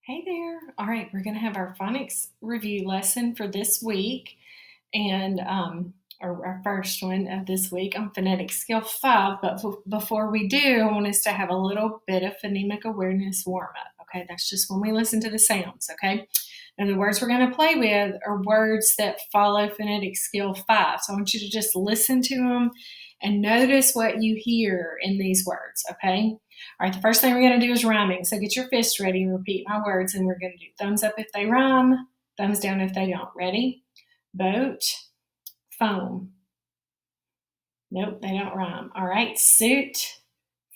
Hey there. All right, we're going to have our phonics review lesson for this week, and or our first one of this week on phonetic skill 5. But before we do, I want us to have a little bit of phonemic awareness warm up. Okay, that's just when we listen to the sounds. Okay, and the words we're going to play with are words that follow phonetic skill 5. So I want you to just listen to them and notice what you hear in these words. Okay. All right, the first thing we're going to do is rhyming. So get your fist ready and repeat my words, and we're going to do thumbs up if they rhyme, thumbs down if they don't. Ready? Boat, foam. Nope, they don't rhyme. All right, suit,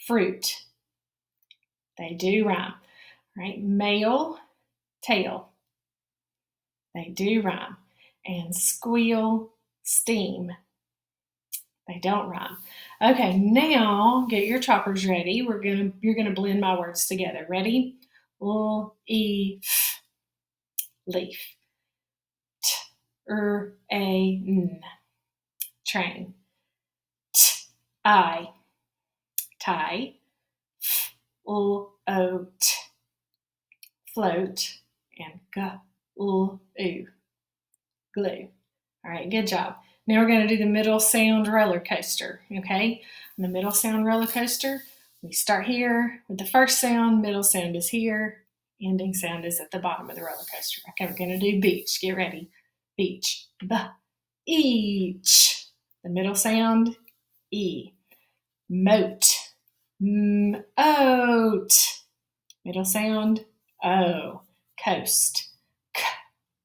fruit. They do rhyme. All right, male, tail. They do rhyme. And squeal, steam. They don't rhyme. Okay, now get your choppers ready. You're gonna blend my words together. Ready? Leaf. Leaf. N. Train. I. Tie. Oat. Float. And glue. Glue. All right, good job. Now we're going to do the middle sound roller coaster, okay? On the middle sound roller coaster, we start here with the first sound, middle sound is here, ending sound is at the bottom of the roller coaster. Okay, we're going to do beach. Get ready. Beach. Each. The middle sound, E. Moat. Oat. Middle sound, O. Coast.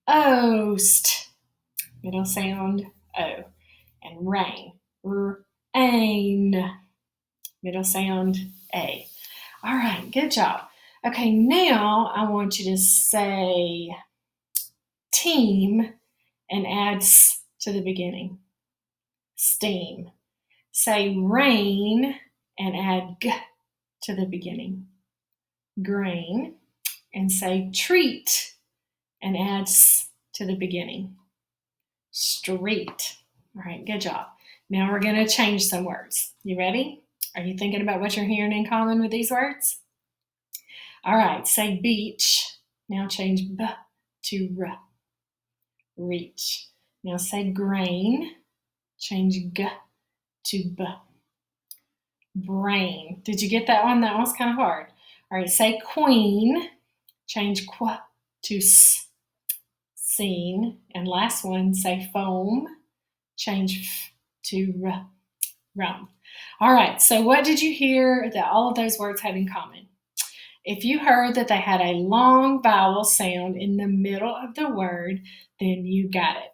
Oast. Middle sound, O. And rain. Rain. Middle sound, A. All right, good job. Okay, now I want you to say team and add S to the beginning. Steam. Say rain and add G to the beginning. Grain. And say treat and add S to the beginning. Street. All right, good job. Now we're going to change some words. You ready? Are you thinking about what you're hearing in common with these words? All right, say beach. Now change B to R. Reach. Now say grain. Change G to B. Brain. Did you get that one? That one was kind of hard. All right, say queen. Change Qu to S. Scene. And last one, say foam. Change F to R. Rum. All right, so what did you hear that all of those words had in common? If you heard that they had a long vowel sound in the middle of the word, then you got it.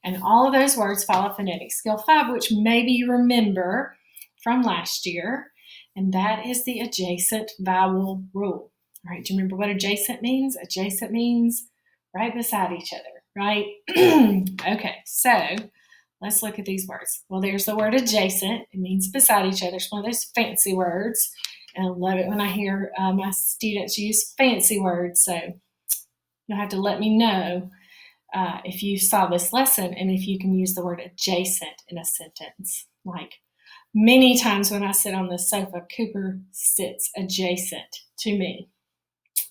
And all of those words follow phonetic skill 5, which maybe you remember from last year, and that is the adjacent vowel rule. All right, do you remember what adjacent means? Adjacent means right beside each other, right? Okay, so let's look at these words. Well, there's the word adjacent. It means beside each other. It's one of those fancy words. And I love it when I hear my students use fancy words. So you'll have to let me know if you saw this lesson and if you can use the word adjacent in a sentence. Like many times when I sit on the sofa, Cooper sits adjacent to me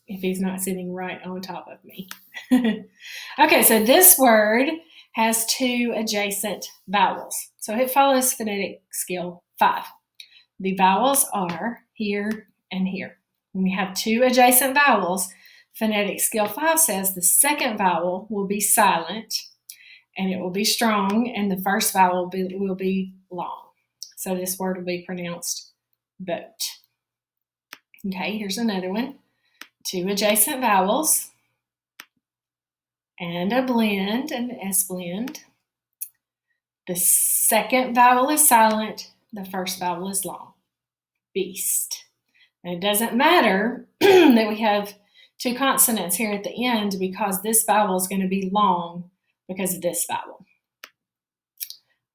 if he's not sitting right on top of me. Okay, so this word has 2 adjacent vowels. So it follows phonetic skill 5. The vowels are here and here. When we have 2 adjacent vowels, phonetic skill 5 says the second vowel will be silent and it will be strong, and the first vowel will be long. So this word will be pronounced boat. Okay, here's another one. 2 adjacent vowels and a blend, an S blend. The second vowel is silent, the first vowel is long. Beast. And it doesn't matter that we have 2 consonants here at the end because this vowel is going to be long because of this vowel.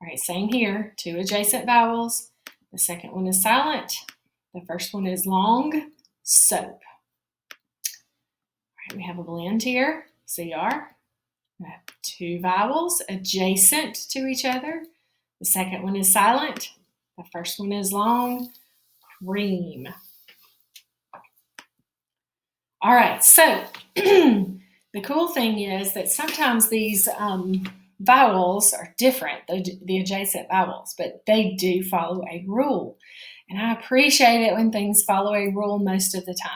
All right, same here, 2 adjacent vowels. The second one is silent. The first one is long. Soap. All right, we have a blend here, CR. We have 2 vowels adjacent to each other. The second one is silent. The first one is long. Cream. All right, so the cool thing is that sometimes these vowels are different, the adjacent vowels, but they do follow a rule. And I appreciate it when things follow a rule most of the time.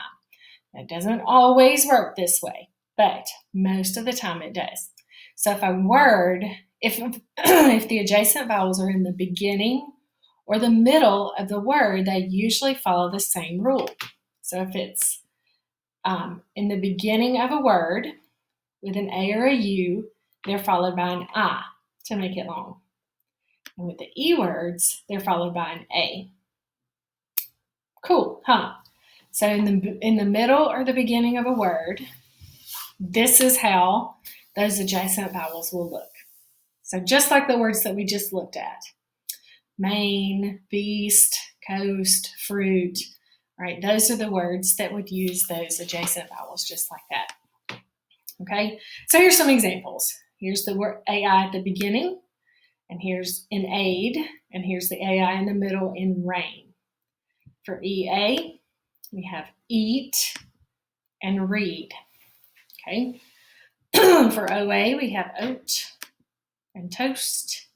It doesn't always work this way, but most of the time it does. So if a word, if the adjacent vowels are in the beginning or the middle of the word, they usually follow the same rule. So if it's in the beginning of a word with an A or a U, they're followed by an I to make it long. And with the E words, they're followed by an A. Cool, huh? So in the middle or the beginning of a word, this is how those adjacent vowels will look. So just like the words that we just looked at, main, beast, coast, fruit, right? Those are the words that would use those adjacent vowels just like that. Okay, so here's some examples. Here's the word AI at the beginning, and here's in aid, and here's the AI in the middle in rain. For EA, we have eat and read. Okay. For OA, we have oat and toast.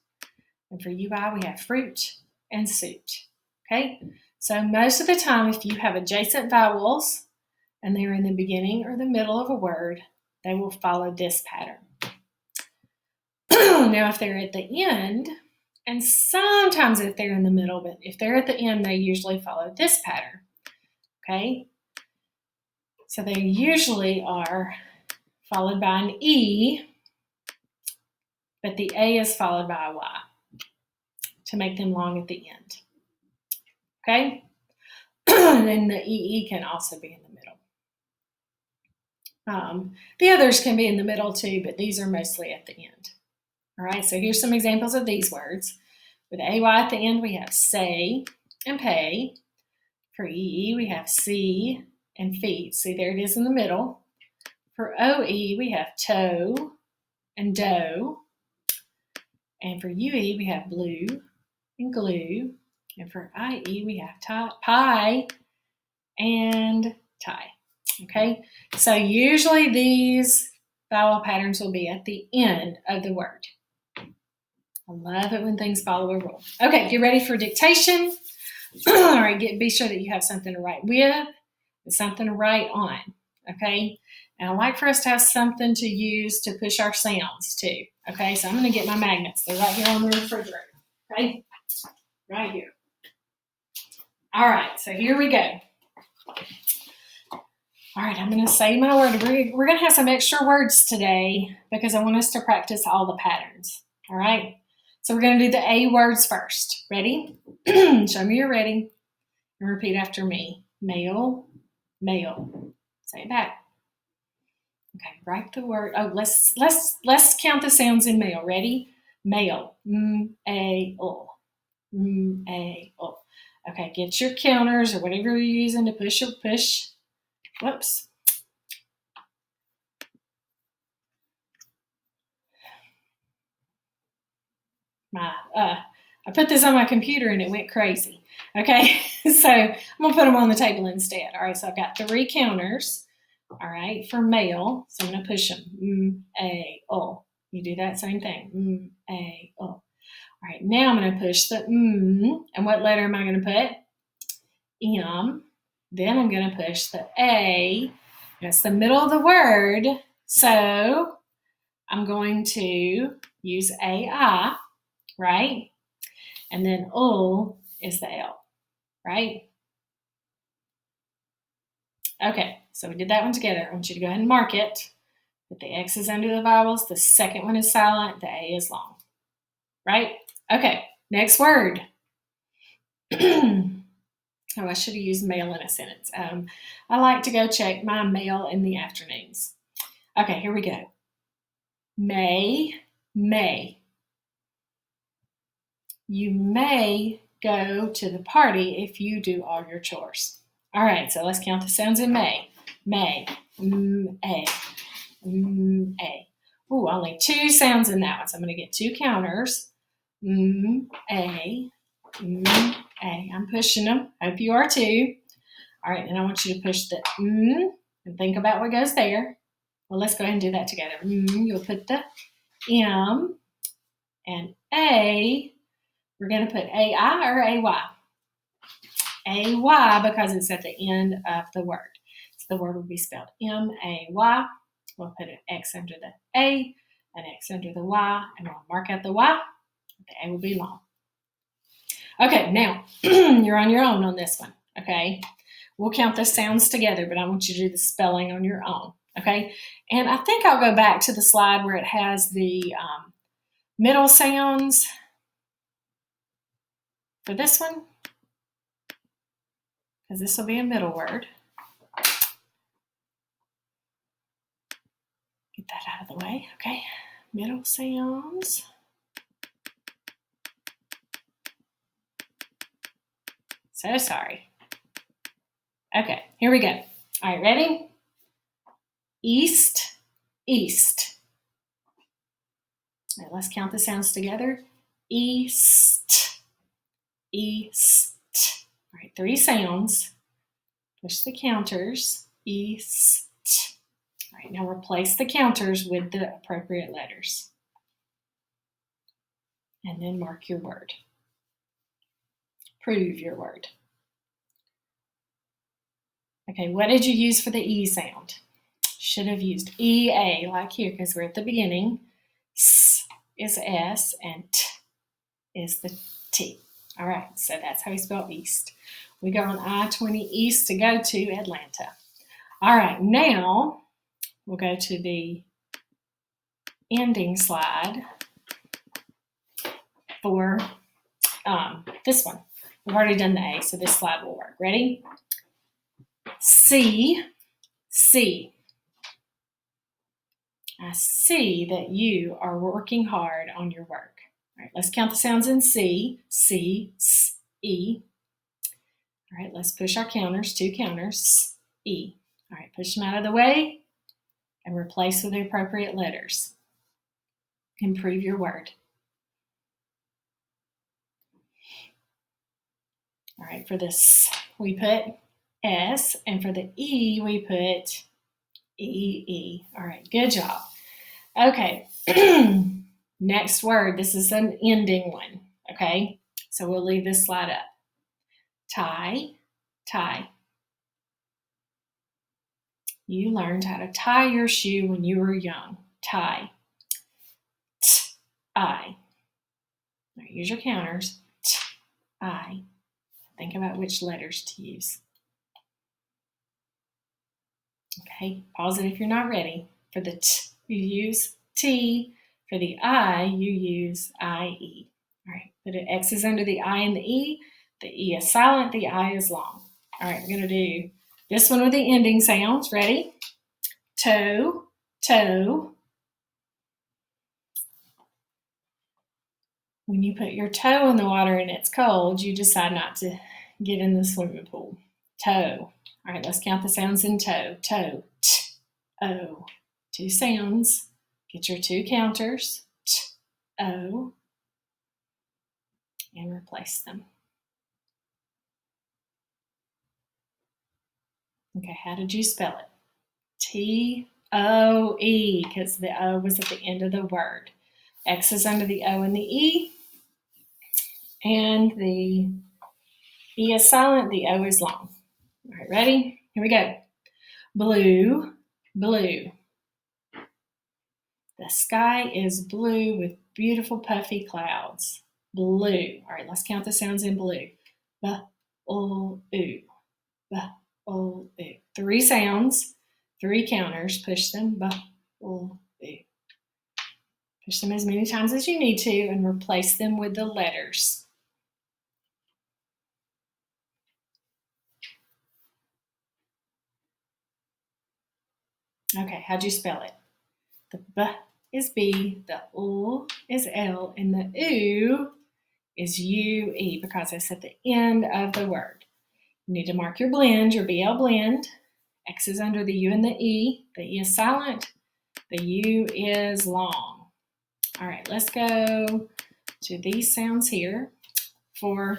And for UI, we have fruit and suit. Okay. So most of the time, if you have adjacent vowels and they're in the beginning or the middle of a word, they will follow this pattern. Now, if they're at the end, and sometimes if they're in the middle, but if they're at the end, they usually follow this pattern. Okay. So they usually are followed by an E, but the A is followed by a Y to make them long at the end. Okay? And then the EE can also be in the middle. The others can be in the middle too, but these are mostly at the end. All right, so here's some examples of these words. With AY at the end, we have say and pay. For EE, we have see and feed. See, there it is in the middle. For OE, we have toe and dough. And for UE, we have blue and glue. And for IE, we have pie and tie. Okay, so usually these vowel patterns will be at the end of the word. I love it when things follow a rule. Okay, get ready for dictation. All right, be sure that you have something to write with and something to write on. Okay, and I like for us to have something to use to push our sounds too. Okay, so I'm going to get my magnets. They're right here on the refrigerator. Okay, right here. All right, so here we go. All right, I'm going to say my word. We're going to have some extra words today because I want us to practice all the patterns. All right, so we're going to do the A words first. Ready? Show me you're ready. And repeat after me. Male, male. Say it back. Okay, write the word. Oh, let's count the sounds in male. Ready? Male. M-A-L. M-A-L. Okay, get your counters or whatever you're using to push. Whoops. I put this on my computer and it went crazy. Okay, so I'm going to put them on the table instead. All right, so I've got 3 counters. All right, for male. So I'm going to push them. M-A-L. You do that same thing. M-A-L. All right, now I'm going to push the and what letter am I going to put? M. Then I'm going to push the A. That's the middle of the word. So I'm going to use AI, right? And then O is the L, right? Okay, so we did that one together. I want you to go ahead and mark it. Put the X is under the vowels. The second one is silent. The A is long, right? Okay, next word. Oh, I should have used mail in a sentence. I like to go check my mail in the afternoons. Okay, here we go. May. You may go to the party if you do all your chores. All right, so let's count the sounds in May. May. M-A. M-A. Ooh, only 2 sounds in that one, so I'm going to get 2 counters. M-A. M-A. I'm pushing them. Hope you are too. All right, and I want you to push the And think about what goes there. Well, let's go ahead and do that together. You'll put the M and A. We're going to put AI or AY? AY because it's at the end of the word. So the word will be spelled M-A-Y. We'll put an X under the A, an X under the Y, and we'll mark out the Y. The A will be long. Okay, now you're on your own on this one, okay? We'll count the sounds together, but I want you to do the spelling on your own, okay? And I think I'll go back to the slide where it has the middle sounds for this one, because this will be a middle word. Get that out of the way, okay? Middle sounds. So sorry. Okay, here we go. All right, ready? East, east. All right, let's count the sounds together. East, east. All right, 3 sounds. Push the counters. East. All right, now replace the counters with the appropriate letters. And then mark your word. Prove your word. Okay, what did you use for the E sound? Should have used EA like here because we're at the beginning. S is S and T is the T. All right, so that's how we spell east. We go on I-20 east to go to Atlanta. All right, now we'll go to the ending slide for this one. We've already done the A, so this slide will work. Ready? C, C. I see that you are working hard on your work. All right, let's count the sounds in C. C, S, E. All right, let's push our counters, 2 counters, S, E. All right, push them out of the way and replace with the appropriate letters. Improve your word. All right, for this, we put S, and for the E, we put E. All right, good job. Okay, next word. This is an ending one, okay? So we'll leave this slide up. Tie, tie. You learned how to tie your shoe when you were young. Tie. T-I. Now use your counters. T-I. Think about which letters to use. Okay, pause it if you're not ready. For the T, you use T. For the I, you use I-E. All right, put an X's under the I and the E. The E is silent, the I is long. All right, we're going to do this one with the ending sounds. Ready? Toe, toe. When you put your toe in the water and it's cold, you decide not to get in the swimming pool. Toe. All right, let's count the sounds in toe. Toe, T-O. 2 sounds. Get your 2 counters. T-O. And replace them. Okay, how did you spell it? T-O-E, because the O was at the end of the word. X is under the O and the E. And the E is silent, the O is long. All right, ready? Here we go. Blue, blue. The sky is blue with beautiful puffy clouds. Blue. All right, let's count the sounds in blue. B-O-O. B-O-O. 3 sounds, 3 counters. Push them. B-O-O. Push them as many times as you need to and replace them with the letters. Okay, how'd you spell it? The B is B, the O is L, and the U is U-E because it's at the end of the word. You need to mark your blend, your BL blend. X is under the U and the E. The E is silent. The U is long. All right, let's go to these sounds here for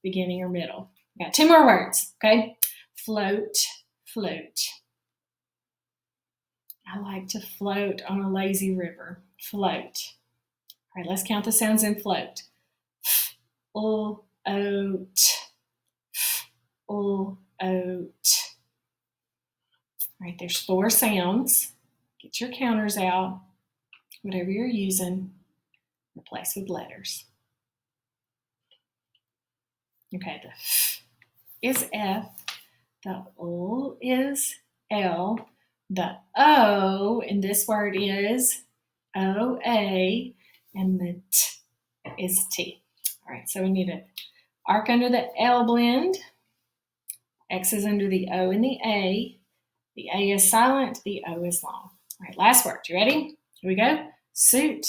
beginning or middle. We got 2 more words, okay? Float, float. I like to float on a lazy river. Float. All right, let's count the sounds in float. F, o, oat. F, o, oat. All right, there's 4 sounds. Get your counters out. Whatever you're using, replace with letters. Okay, the F is F. The O is L. The O in this word is O-A. And the T is T. All right, so we need an arc under the L blend. X is under the O and the A. The A is silent, the O is long. All right, last word. You ready? Here we go. Suit,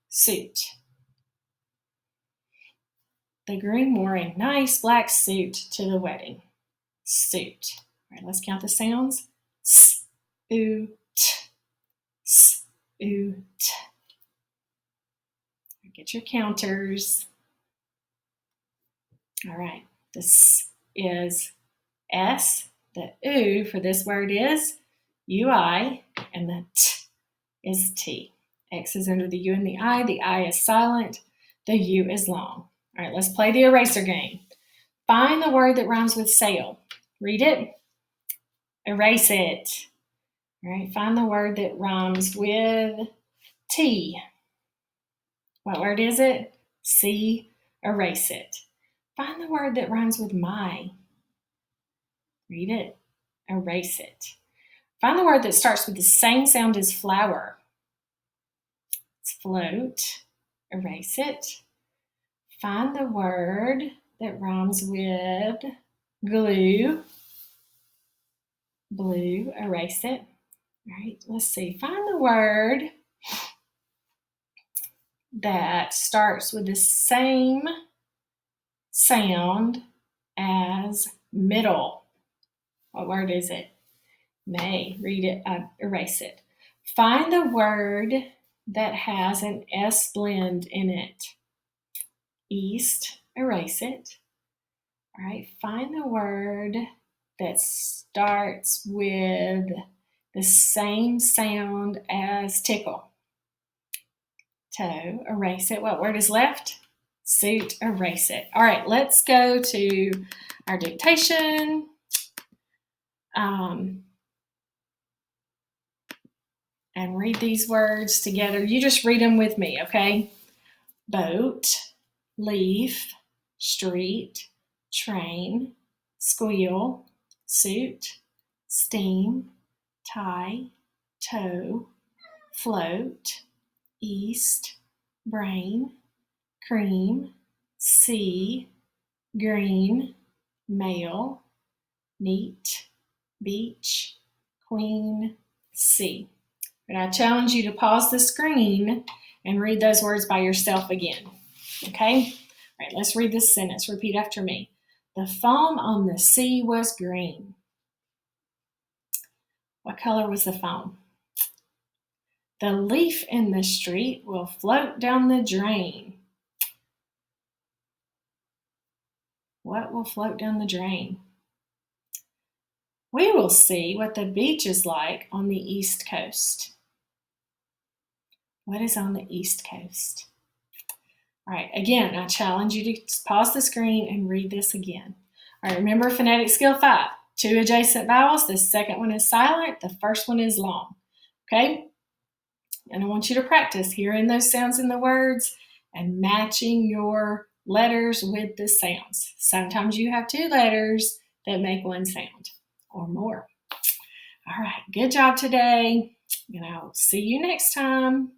suit. The groom wore a nice black suit to the wedding. Suit. All right, let's count the sounds. S, oo, t. S, oo, t. Get your counters. All right, this is S. The oo for this word is UI, and the T is T. X is under the U and the I is silent, the U is long. All right, let's play the eraser game. Find the word that rhymes with sail. Read it, erase it. All right, find the word that rhymes with T. What word is it? C, erase it. Find the word that rhymes with my. Read it, erase it. Find the word that starts with the same sound as flower. It's float, erase it. Find the word that rhymes with glue. Blue, erase it. All right, let's see. Find the word that starts with the same sound as middle. What word is it? May. Read it, erase it. Find the word that has an S blend in it. East, erase it. All right, find the word that starts with the same sound as tickle. Toe, erase it. What word is left? Suit, erase it. All right, let's go to our dictation. And read these words together. You just read them with me, okay? Boat, leaf, street, train, squeal, suit, steam, tie, toe, float, east, brain, cream, sea, green, male, neat, beach, queen, sea. And I challenge you to pause the screen and read those words by yourself again. Okay? All right, let's read this sentence. Repeat after me. The foam on the sea was green. What color was the foam? The leaf in the street will float down the drain. What will float down the drain? We will see what the beach is like on the East Coast. What is on the East Coast? All right, again, I challenge you to pause the screen and read this again. All right, remember phonetic skill 5. 2 adjacent vowels. The second one is silent. The first one is long. Okay? And I want you to practice hearing those sounds in the words and matching your letters with the sounds. Sometimes you have 2 letters that make 1 sound or more. All right, good job today, and I'll see you next time.